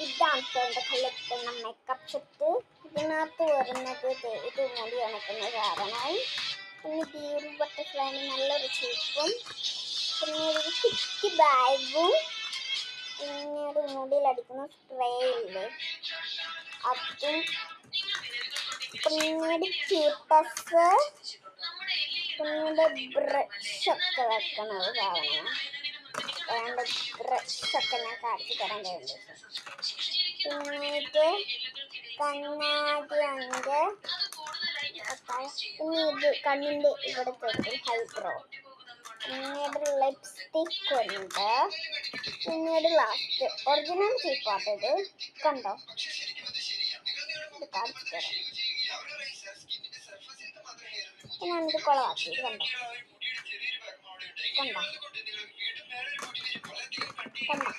ഇതാണ് എൻ്റെ കയ്യിലെത്തുന്ന makeup set. ഇതിനകത്ത് വരുന്നത് ഇത് മുടി ഉണക്കുന്ന സാധനം, പിന്നെ ബ്യൂട്ടി ബട്ടർഫ്ലൈന് നല്ലൊരു ചീപ്പും, പിന്നെ ഒരു കുറ്റി ബാഗും, പിന്നീട് മുടിയിലടിക്കുന്ന സ്പ്രേ ഇല്ലേ അതും, പിന്നീട് ക്യൂട്ടസ്, പിന്നീട് ബ്രഷൊക്കെ വെക്കണ ഒരു സാധനമാണ്. വേണ്ട ബ്രഷൊക്കെ ഞാൻ കാണിച്ചു തരാൻ കഴിയുന്നുണ്ട്. പിന്നീട് കണ്ണാടിയുണ്ട്, പിന്നെ ഇത് കണ്ണിൻ്റെ ഇവിടുത്തെ ഹൈബ്രോ, പിന്നീട് ലിപ്സ്റ്റിക് ഉണ്ട്, പിന്നീട് ലാസ്റ്റ് ഒറിജിനൽ ചീപ്പാട്ട് ഇത് കണ്ടോ, ഇത് കാണിച്ചു തരാം. ഞാനിത് കുളമാക്കി കണ്ടോ കണ്ടോ കണ്ടോ.